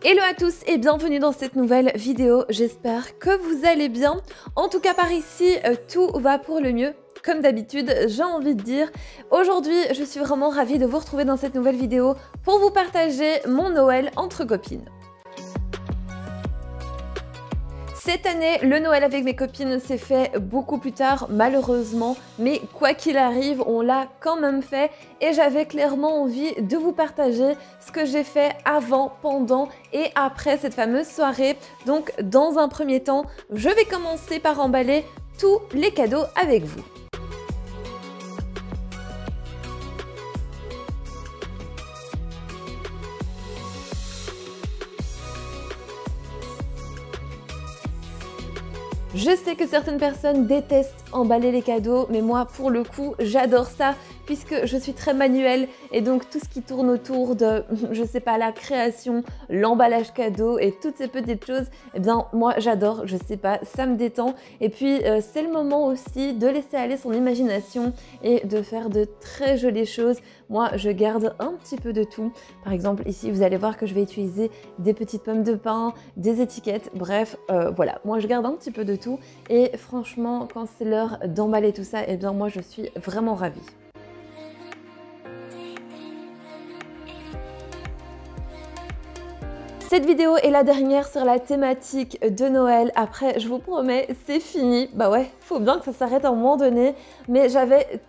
Hello à tous et bienvenue dans cette nouvelle vidéo, j'espère que vous allez bien. En tout cas par ici, tout va pour le mieux. Comme d'habitude, j'ai envie de dire, aujourd'hui je suis vraiment ravie de vous retrouver dans cette nouvelle vidéo pour vous partager mon Noël entre copines. Cette année, le Noël avec mes copines s'est fait beaucoup plus tard, malheureusement, mais quoi qu'il arrive, on l'a quand même fait et j'avais clairement envie de vous partager ce que j'ai fait avant, pendant et après cette fameuse soirée. Donc, dans un premier temps, je vais commencer par emballer tous les cadeaux avec vous. Je sais que certaines personnes détestent emballer les cadeaux, mais moi, pour le coup, j'adore ça puisque je suis très manuelle et donc tout ce qui tourne autour de, je sais pas, la création, l'emballage cadeau et toutes ces petites choses, eh bien, moi, j'adore, je sais pas, ça me détend. Et puis, c'est le moment aussi de laisser aller son imagination et de faire de très jolies choses. Moi, je garde un petit peu de tout. Par exemple, ici, vous allez voir que je vais utiliser des petites pommes de pin, des étiquettes, bref, voilà. Moi, je garde un petit peu de tout. Et franchement, quand c'est l'heure d'emballer tout ça, eh bien, moi, je suis vraiment ravie. Cette vidéo est la dernière sur la thématique de Noël. Après, je vous promets, c'est fini. Bah ouais, faut bien que ça s'arrête à un moment donné. Mais j'avais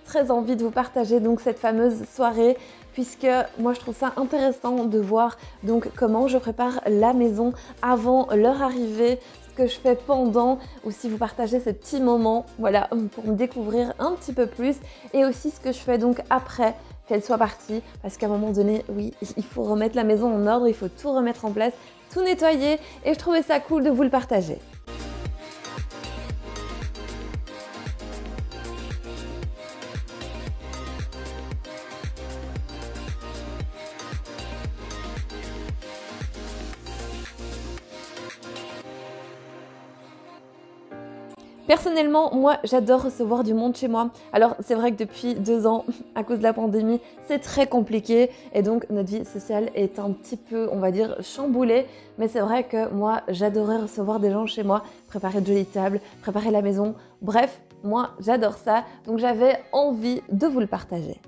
très envie de vous partager donc cette fameuse soirée puisque moi je trouve ça intéressant de voir donc comment je prépare la maison avant leur arrivée, ce que je fais pendant, ou si vous partagez ce petit moment, voilà, pour me découvrir un petit peu plus, et aussi ce que je fais donc après qu'elle soit partie, parce qu'à un moment donné, oui, il faut remettre la maison en ordre, il faut tout remettre en place, tout nettoyer, et je trouvais ça cool de vous le partager. Personnellement, moi, j'adore recevoir du monde chez moi. Alors, c'est vrai que depuis 2 ans, à cause de la pandémie, c'est très compliqué. Et donc, notre vie sociale est un petit peu, on va dire, chamboulée. Mais c'est vrai que moi, j'adorais recevoir des gens chez moi, préparer de jolies tables, préparer la maison. Bref, moi, j'adore ça. Donc, j'avais envie de vous le partager.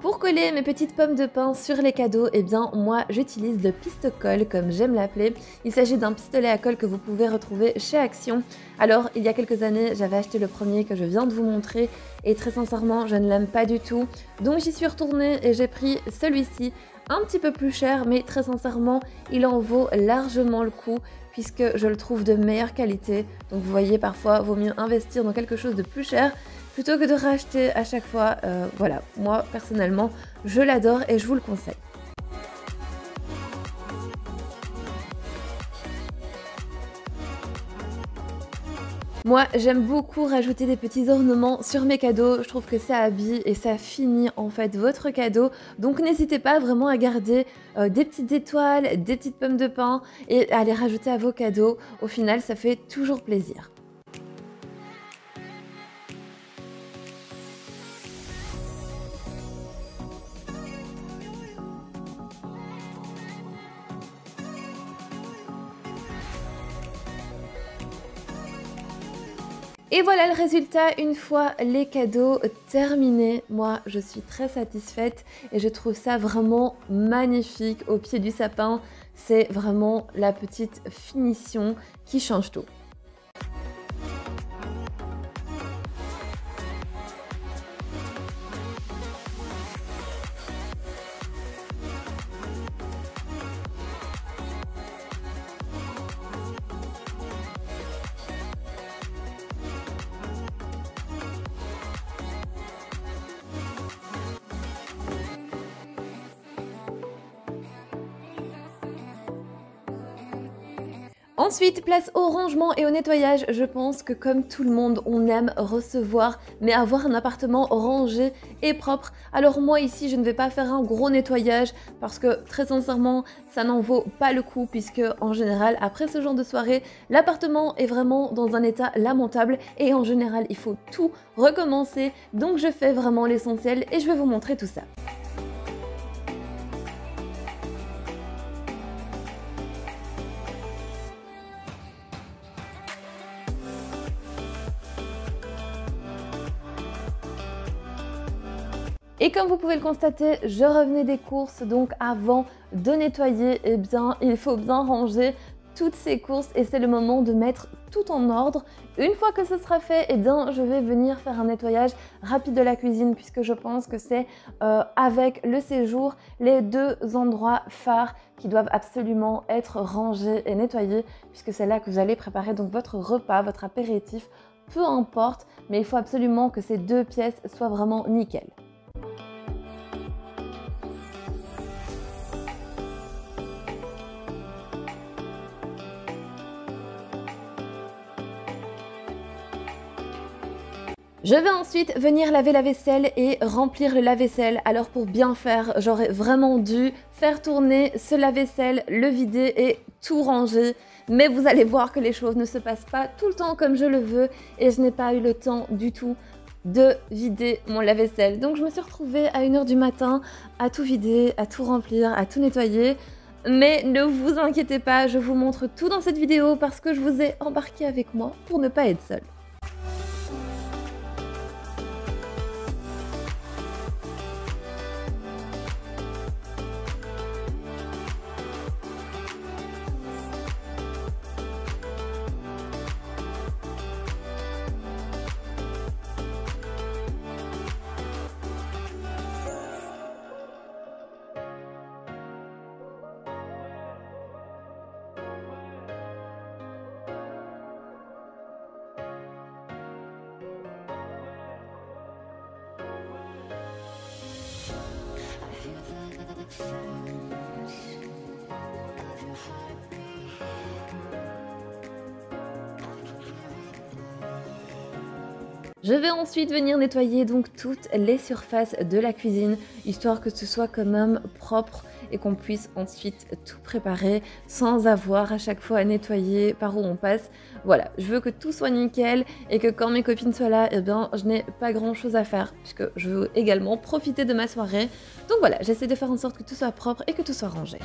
Pour coller mes petites pommes de pin sur les cadeaux, eh bien moi j'utilise le piste-colle comme j'aime l'appeler. Il s'agit d'un pistolet à colle que vous pouvez retrouver chez Action. Alors il y a quelques années j'avais acheté le premier que je viens de vous montrer et très sincèrement je ne l'aime pas du tout. Donc j'y suis retournée et j'ai pris celui-ci, un petit peu plus cher mais très sincèrement il en vaut largement le coup puisque je le trouve de meilleure qualité. Donc vous voyez parfois vaut mieux investir dans quelque chose de plus cher plutôt que de racheter à chaque fois. Voilà, moi personnellement, je l'adore et je vous le conseille. Moi, j'aime beaucoup rajouter des petits ornements sur mes cadeaux. Je trouve que ça habille et ça finit en fait votre cadeau. Donc n'hésitez pas vraiment à garder des petites étoiles, des petites pommes de pin et à les rajouter à vos cadeaux. Au final, ça fait toujours plaisir. Et voilà le résultat une fois les cadeaux terminés. Moi, je suis très satisfaite et je trouve ça vraiment magnifique au pied du sapin. C'est vraiment la petite finition qui change tout. Ensuite, place au rangement et au nettoyage. Je pense que comme tout le monde, on aime recevoir, mais avoir un appartement rangé et propre. Alors moi ici je ne vais pas faire un gros nettoyage parce que très sincèrement ça n'en vaut pas le coup, puisque en général après ce genre de soirée l'appartement est vraiment dans un état lamentable et en général il faut tout recommencer. Donc je fais vraiment l'essentiel et je vais vous montrer tout ça. Et comme vous pouvez le constater, je revenais des courses, donc avant de nettoyer, eh bien, il faut bien ranger toutes ces courses et c'est le moment de mettre tout en ordre. Une fois que ce sera fait, eh bien, je vais venir faire un nettoyage rapide de la cuisine, puisque je pense que c'est avec le séjour les deux endroits phares qui doivent absolument être rangés et nettoyés, puisque c'est là que vous allez préparer donc votre repas, votre apéritif, peu importe, mais il faut absolument que ces deux pièces soient vraiment nickel. Je vais ensuite venir laver la vaisselle et remplir le lave-vaisselle. Alors pour bien faire, j'aurais vraiment dû faire tourner ce lave-vaisselle, le vider et tout ranger. Mais vous allez voir que les choses ne se passent pas tout le temps comme je le veux et je n'ai pas eu le temps du tout de vider mon lave-vaisselle. Donc je me suis retrouvée à 1 h du matin à tout vider, à tout remplir, à tout nettoyer. Mais ne vous inquiétez pas, je vous montre tout dans cette vidéo parce que je vous ai embarqué avec moi pour ne pas être seule. Je vais ensuite venir nettoyer donc toutes les surfaces de la cuisine, histoire que ce soit quand même propre et qu'on puisse ensuite tout préparer sans avoir à chaque fois à nettoyer par où on passe. Voilà, je veux que tout soit nickel et que quand mes copines soient là, eh bien, je n'ai pas grand chose à faire puisque je veux également profiter de ma soirée. Donc voilà, j'essaie de faire en sorte que tout soit propre et que tout soit rangé.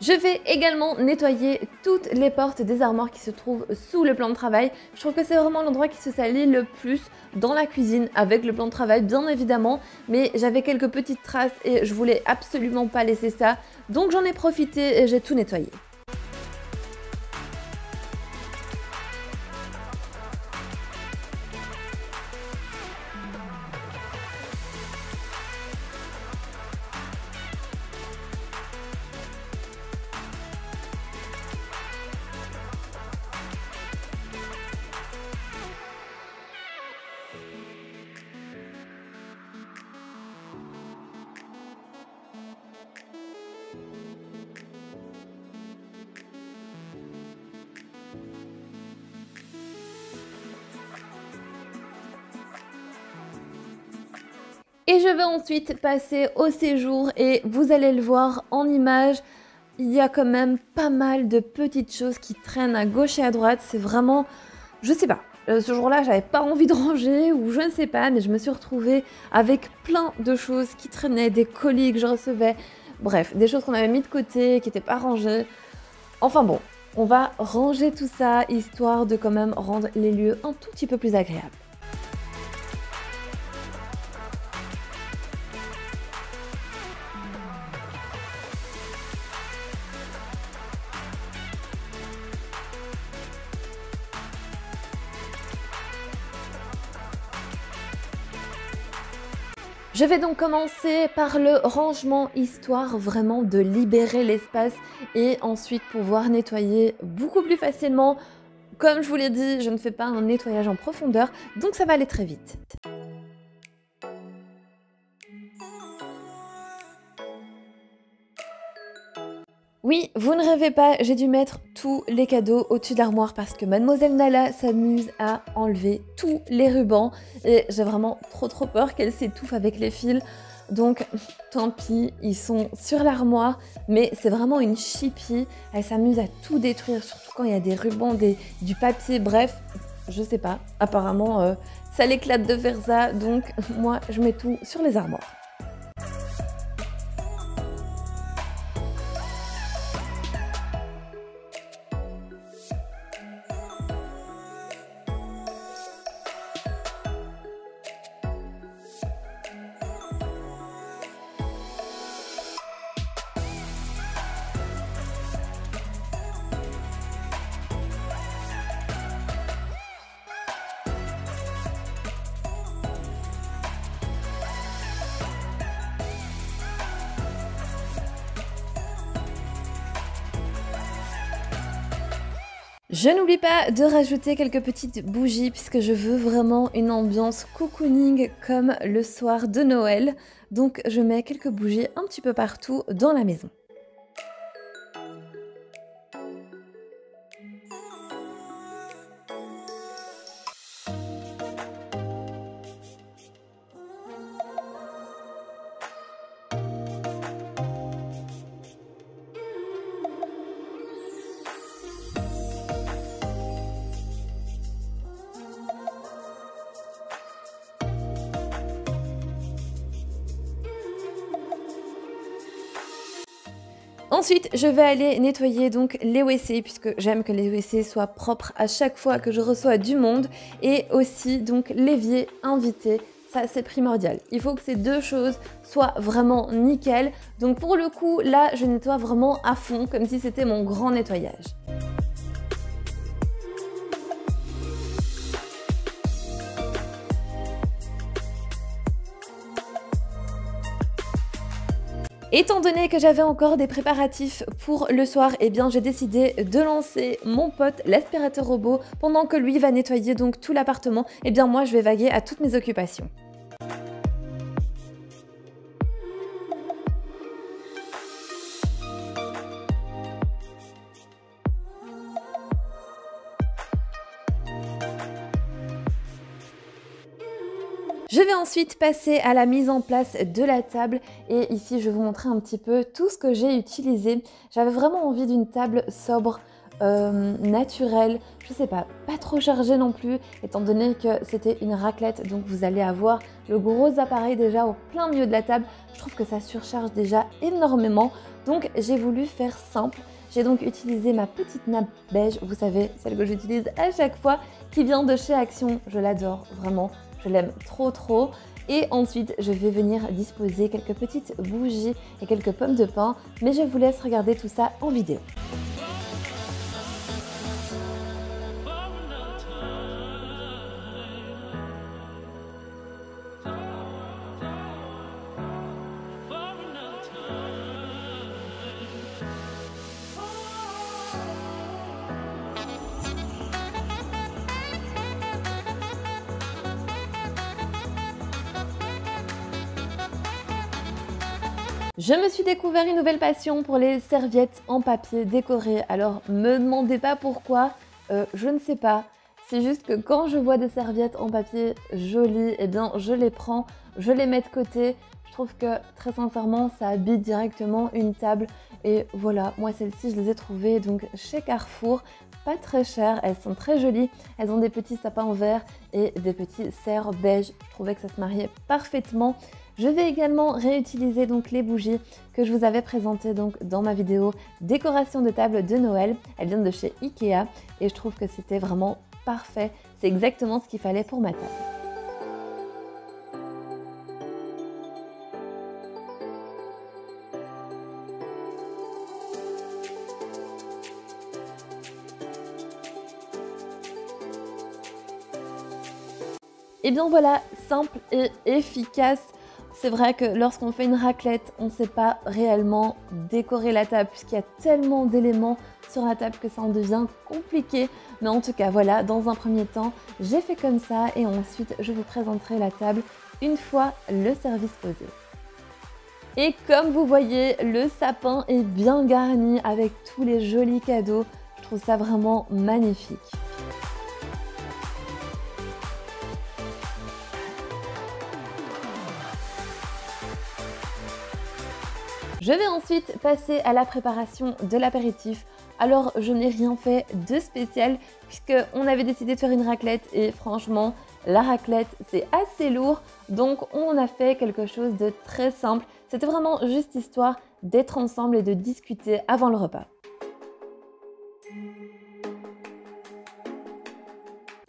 Je vais également nettoyer toutes les portes des armoires qui se trouvent sous le plan de travail. Je trouve que c'est vraiment l'endroit qui se salit le plus dans la cuisine, avec le plan de travail bien évidemment, mais j'avais quelques petites traces et je voulais absolument pas laisser ça, donc j'en ai profité et j'ai tout nettoyé. Et je vais ensuite passer au séjour et vous allez le voir en image, il y a quand même pas mal de petites choses qui traînent à gauche et à droite. C'est vraiment, je sais pas, ce jour-là j'avais pas envie de ranger ou je ne sais pas, mais je me suis retrouvée avec plein de choses qui traînaient, des colis que je recevais, bref, des choses qu'on avait mis de côté, qui n'étaient pas rangées. Enfin bon, on va ranger tout ça histoire de quand même rendre les lieux un tout petit peu plus agréables. Je vais donc commencer par le rangement, histoire vraiment de libérer l'espace et ensuite pouvoir nettoyer beaucoup plus facilement. Comme je vous l'ai dit, je ne fais pas un nettoyage en profondeur, donc ça va aller très vite. Oui, vous ne rêvez pas, j'ai dû mettre tous les cadeaux au-dessus de l'armoire parce que Mademoiselle Nala s'amuse à enlever tous les rubans et j'ai vraiment trop peur qu'elle s'étouffe avec les fils. Donc tant pis, ils sont sur l'armoire, mais c'est vraiment une chipie. Elle s'amuse à tout détruire, surtout quand il y a des rubans, du papier, bref, je sais pas. Apparemment, ça l'éclate de faire ça, donc moi je mets tout sur les armoires. Je n'oublie pas de rajouter quelques petites bougies puisque je veux vraiment une ambiance cocooning comme le soir de Noël. Donc je mets quelques bougies un petit peu partout dans la maison. Ensuite, je vais aller nettoyer donc les WC puisque j'aime que les WC soient propres à chaque fois que je reçois du monde et aussi donc l'évier invité. Ça, c'est primordial. Il faut que ces deux choses soient vraiment nickel. Donc pour le coup, là, je nettoie vraiment à fond comme si c'était mon grand nettoyage. Étant donné que j'avais encore des préparatifs pour le soir, eh bien j'ai décidé de lancer mon pote l'aspirateur robot pendant que lui va nettoyer donc tout l'appartement. Eh bien moi je vais vaguer à toutes mes occupations. Je vais ensuite passer à la mise en place de la table et ici je vais vous montrer un petit peu tout ce que j'ai utilisé. J'avais vraiment envie d'une table sobre, naturelle, je sais pas trop chargée non plus étant donné que c'était une raclette, donc vous allez avoir le gros appareil déjà au plein milieu de la table. Je trouve que ça surcharge déjà énormément, donc j'ai voulu faire simple. J'ai donc utilisé ma petite nappe beige, vous savez, celle que j'utilise à chaque fois, qui vient de chez Action. Je l'adore vraiment. Je l'aime trop. Et ensuite, je vais venir disposer quelques petites bougies et quelques pommes de pin. Mais je vous laisse regarder tout ça en vidéo. Je me suis découvert une nouvelle passion pour les serviettes en papier décorées. Alors, me demandez pas pourquoi, je ne sais pas. C'est juste que quand je vois des serviettes en papier jolies, eh bien je les prends, je les mets de côté. Je trouve que très sincèrement ça habille directement une table. Et voilà, moi celles-ci je les ai trouvées donc chez Carrefour, pas très chères, elles sont très jolies. Elles ont des petits sapins en verre et des petits cerfs beige. Je trouvais que ça se mariait parfaitement. Je vais également réutiliser donc les bougies que je vous avais présentées donc dans ma vidéo décoration de table de Noël. Elles viennent de chez Ikea et je trouve que c'était vraiment parfait. C'est exactement ce qu'il fallait pour ma table. Et bien voilà, simple et efficace. C'est vrai que lorsqu'on fait une raclette, on ne sait pas réellement décorer la table puisqu'il y a tellement d'éléments sur la table que ça en devient compliqué. Mais en tout cas, voilà, dans un premier temps, j'ai fait comme ça et ensuite je vous présenterai la table une fois le service posé. Et comme vous voyez, le sapin est bien garni avec tous les jolis cadeaux. Je trouve ça vraiment magnifique. Je vais ensuite passer à la préparation de l'apéritif. Alors je n'ai rien fait de spécial puisqu'on avait décidé de faire une raclette et franchement la raclette c'est assez lourd, donc on a fait quelque chose de très simple. C'était vraiment juste histoire d'être ensemble et de discuter avant le repas.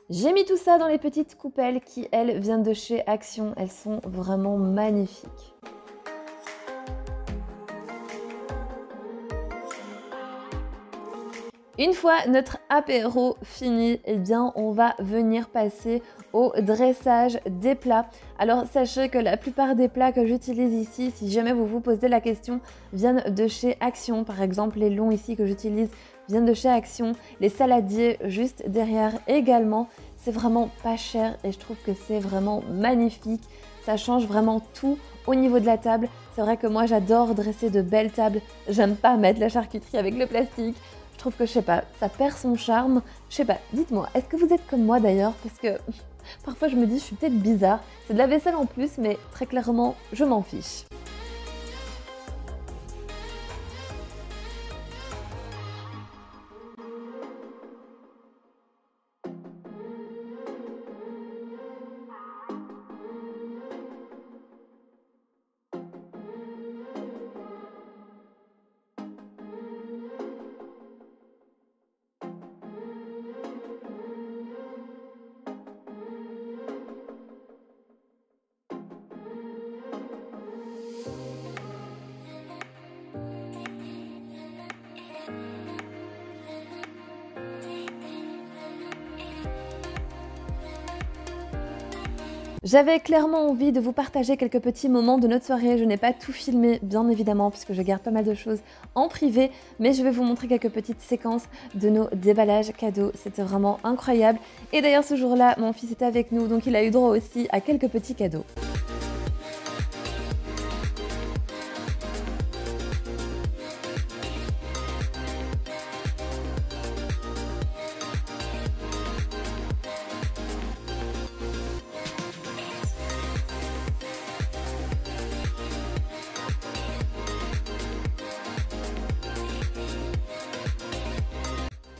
J'ai mis tout ça dans les petites coupelles qui elles viennent de chez Action, elles sont vraiment magnifiques. Une fois notre apéro fini, eh bien on va venir passer au dressage des plats. Alors sachez que la plupart des plats que j'utilise ici, si jamais vous vous posez la question, viennent de chez Action. Par exemple, les longs ici que j'utilise viennent de chez Action. Les saladiers juste derrière également. C'est vraiment pas cher et je trouve que c'est vraiment magnifique. Ça change vraiment tout au niveau de la table. C'est vrai que moi j'adore dresser de belles tables. J'aime pas mettre la charcuterie avec le plastique. Je trouve que, je sais pas, ça perd son charme. Je sais pas, dites-moi, est-ce que vous êtes comme moi d'ailleurs? Parce que parfois je me dis, je suis peut-être bizarre. C'est de la vaisselle en plus, mais très clairement, je m'en fiche. J'avais clairement envie de vous partager quelques petits moments de notre soirée. Je n'ai pas tout filmé, bien évidemment, puisque je garde pas mal de choses en privé, mais je vais vous montrer quelques petites séquences de nos déballages cadeaux. C'était vraiment incroyable. Et d'ailleurs, ce jour-là, mon fils était avec nous, donc il a eu droit aussi à quelques petits cadeaux.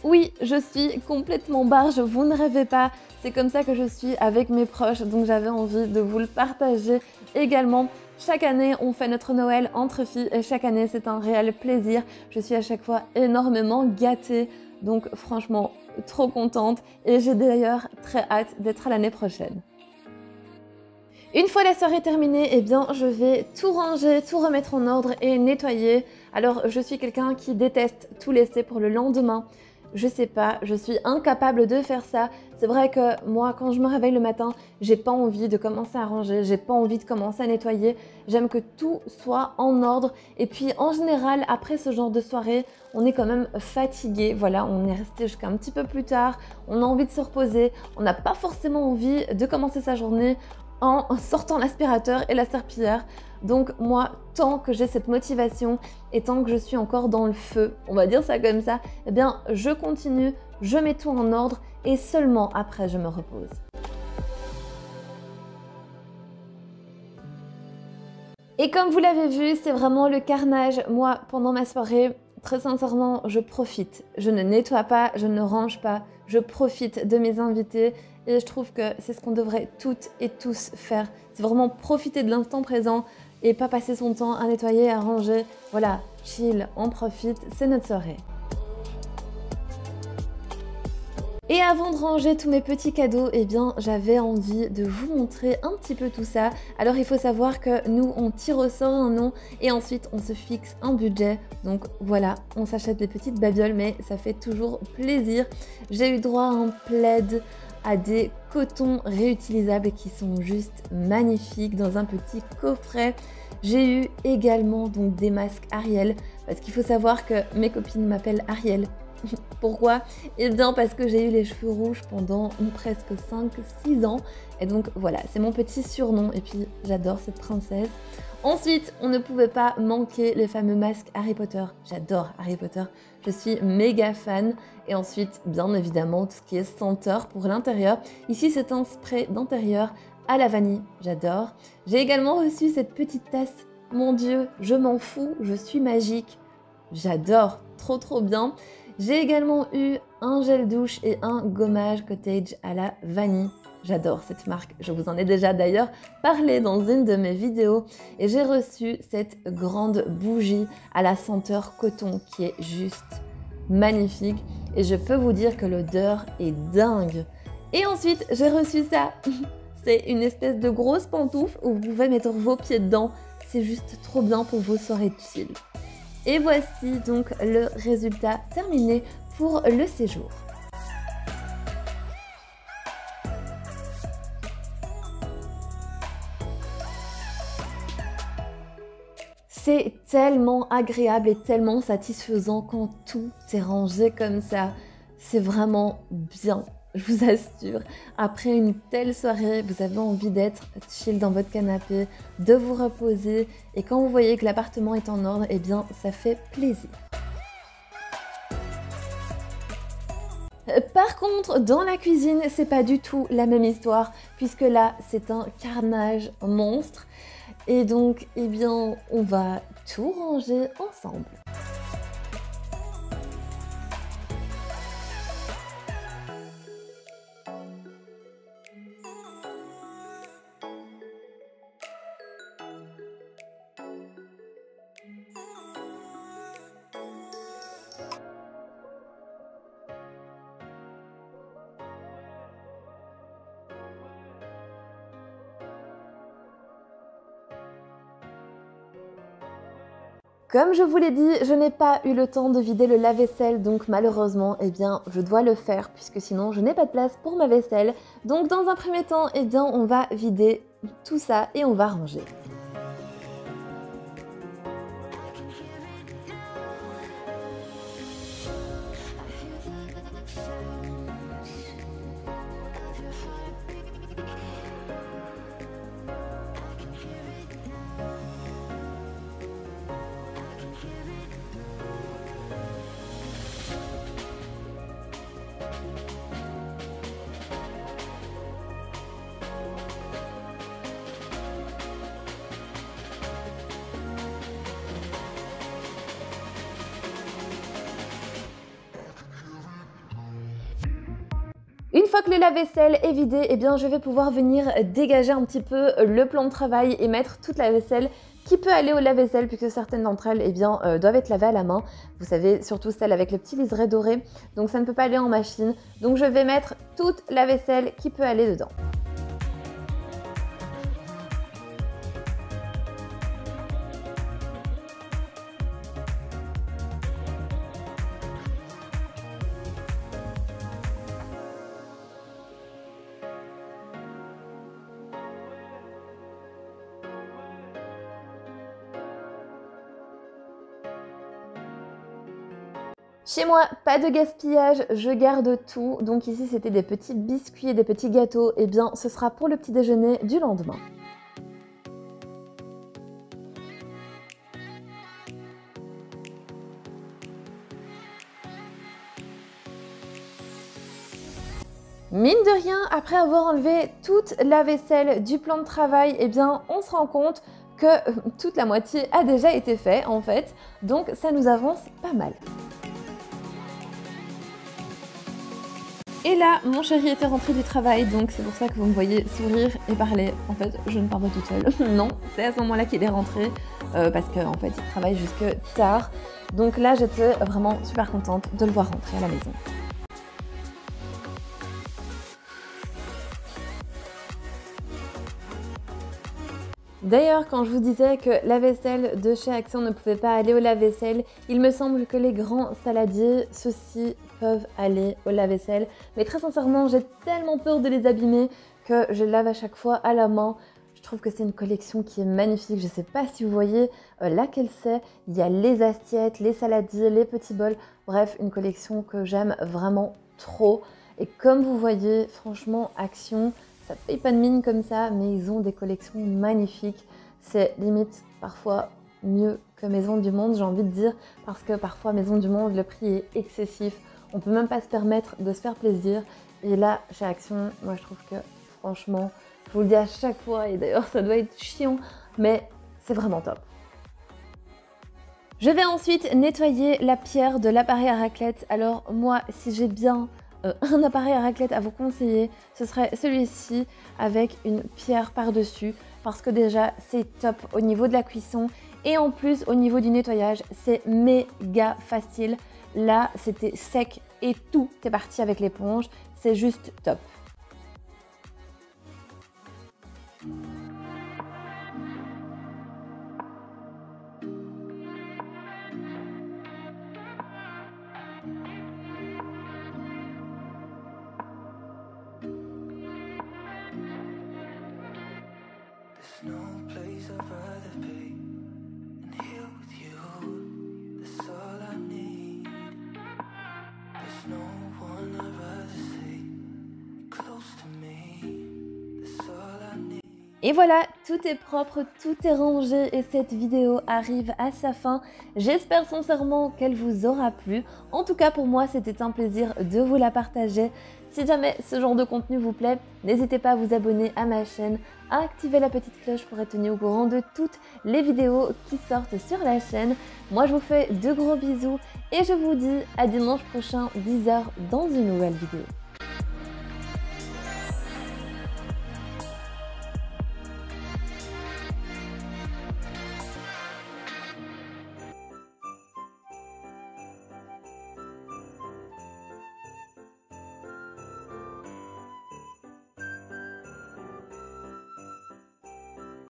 Oui, je suis complètement barge, vous ne rêvez pas, c'est comme ça que je suis avec mes proches, donc j'avais envie de vous le partager également. Chaque année, on fait notre Noël entre filles et chaque année, c'est un réel plaisir. Je suis à chaque fois énormément gâtée, donc franchement, trop contente et j'ai d'ailleurs très hâte d'être à l'année prochaine. Une fois la soirée terminée, eh bien, je vais tout ranger, tout remettre en ordre et nettoyer. Alors, je suis quelqu'un qui déteste tout laisser pour le lendemain. Je sais pas, je suis incapable de faire ça. C'est vrai que moi, quand je me réveille le matin, j'ai pas envie de commencer à ranger, j'ai pas envie de commencer à nettoyer. J'aime que tout soit en ordre. Et puis, en général, après ce genre de soirée, on est quand même fatigué. Voilà, on est resté jusqu'à un petit peu plus tard. On a envie de se reposer. On n'a pas forcément envie de commencer sa journée en sortant l'aspirateur et la serpillière. Donc moi, tant que j'ai cette motivation et tant que je suis encore dans le feu, on va dire ça comme ça, eh bien je continue, je mets tout en ordre et seulement après je me repose. Et comme vous l'avez vu, c'est vraiment le carnage. Moi, pendant ma soirée, très sincèrement, je profite. Je ne nettoie pas, je ne range pas, je profite de mes invités et je trouve que c'est ce qu'on devrait toutes et tous faire. C'est vraiment profiter de l'instant présent et pas passer son temps à nettoyer, à ranger. Voilà, chill, on profite, c'est notre soirée. Et avant de ranger tous mes petits cadeaux, eh bien j'avais envie de vous montrer un petit peu tout ça. Alors il faut savoir que nous on tire au sort un nom et ensuite on se fixe un budget. Donc voilà, on s'achète des petites babioles mais ça fait toujours plaisir. J'ai eu droit à un plaid, à des cotons réutilisables qui sont juste magnifiques dans un petit coffret. J'ai eu également donc des masques Ariel parce qu'il faut savoir que mes copines m'appellent Ariel. Pourquoi? Eh bien parce que j'ai eu les cheveux rouges pendant presque 5-6 ans et donc voilà, c'est mon petit surnom et puis j'adore cette princesse. Ensuite, on ne pouvait pas manquer les fameux masques Harry Potter. J'adore Harry Potter, je suis méga fan. Et ensuite, bien évidemment, tout ce qui est senteur pour l'intérieur. Ici, c'est un spray d'intérieur à la vanille, j'adore. J'ai également reçu cette petite tasse. Mon Dieu, je m'en fous, je suis magique. J'adore, trop bien. J'ai également eu un gel douche et un gommage cottage à la vanille. J'adore cette marque, je vous en ai déjà d'ailleurs parlé dans une de mes vidéos. Et j'ai reçu cette grande bougie à la senteur coton qui est juste magnifique. Et je peux vous dire que l'odeur est dingue. Et ensuite, j'ai reçu ça. C'est une espèce de grosse pantoufle où vous pouvez mettre vos pieds dedans. C'est juste trop bien pour vos soirées de chill. Et voici donc le résultat terminé pour le séjour. C'est tellement agréable et tellement satisfaisant quand tout est rangé comme ça. C'est vraiment bien. Je vous assure, après une telle soirée, vous avez envie d'être chill dans votre canapé, de vous reposer et quand vous voyez que l'appartement est en ordre, eh bien ça fait plaisir. Par contre, dans la cuisine, c'est pas du tout la même histoire puisque là, c'est un carnage monstre et donc, eh bien, on va tout ranger ensemble. Comme je vous l'ai dit, je n'ai pas eu le temps de vider le lave-vaisselle, donc malheureusement, eh bien, je dois le faire puisque sinon je n'ai pas de place pour ma vaisselle. Donc dans un premier temps, eh bien, on va vider tout ça et on va ranger. Une fois que le lave-vaisselle est vidé, eh bien, je vais pouvoir venir dégager un petit peu le plan de travail et mettre toute la vaisselle qui peut aller au lave-vaisselle puisque certaines d'entre elles eh bien, doivent être lavées à la main. Vous savez, surtout celle avec le petit liseré doré, donc ça ne peut pas aller en machine. Donc je vais mettre toute la vaisselle qui peut aller dedans. Chez moi, pas de gaspillage, je garde tout. Donc ici, c'était des petits biscuits et des petits gâteaux. Eh bien, ce sera pour le petit déjeuner du lendemain. Mine de rien, après avoir enlevé toute la vaisselle du plan de travail, eh bien, on se rend compte que toute la moitié a déjà été fait en fait. Donc ça nous avance pas mal. Et là, mon chéri était rentré du travail, donc c'est pour ça que vous me voyez sourire et parler. En fait, je ne parle pas toute seule. Non, c'est à ce moment-là qu'il est rentré, parce qu'en fait, il travaille jusque tard. Donc là, j'étais vraiment super contente de le voir rentrer à la maison. D'ailleurs, quand je vous disais que la vaisselle de chez Action ne pouvait pas aller au lave-vaisselle, il me semble que les grands saladiers, ceux-ci, peuvent aller au lave-vaisselle. Mais très sincèrement, j'ai tellement peur de les abîmer que je lave à chaque fois à la main. Je trouve que c'est une collection qui est magnifique. Je ne sais pas si vous voyez laquelle c'est. Il y a les assiettes, les saladiers, les petits bols. Bref, une collection que j'aime vraiment trop. Et comme vous voyez, franchement, Action, ça paye pas de mine comme ça, mais ils ont des collections magnifiques. C'est limite parfois mieux que Maison du Monde, j'ai envie de dire, parce que parfois Maison du Monde, le prix est excessif. On peut même pas se permettre de se faire plaisir. Et là, chez Action, moi je trouve que franchement, je vous le dis à chaque fois, et d'ailleurs ça doit être chiant, mais c'est vraiment top. Je vais ensuite nettoyer la pierre de l'appareil à raclette. Alors moi, si j'ai bien un appareil à raclette à vous conseiller, ce serait celui-ci avec une pierre par-dessus parce que déjà c'est top au niveau de la cuisson et en plus au niveau du nettoyage c'est méga facile. Là c'était sec et tout est parti avec l'éponge, c'est juste top. No place I'd rather be than here with you. That's all I need. There's no one I'd rather see close to me. That's all I need. Et voilà, tout est propre, tout est rangé et cette vidéo arrive à sa fin. J'espère sincèrement qu'elle vous aura plu. En tout cas, pour moi, c'était un plaisir de vous la partager. Si jamais ce genre de contenu vous plaît, n'hésitez pas à vous abonner à ma chaîne, à activer la petite cloche pour être tenu au courant de toutes les vidéos qui sortent sur la chaîne. Moi, je vous fais de gros bisous et je vous dis à dimanche prochain, 10 h, dans une nouvelle vidéo.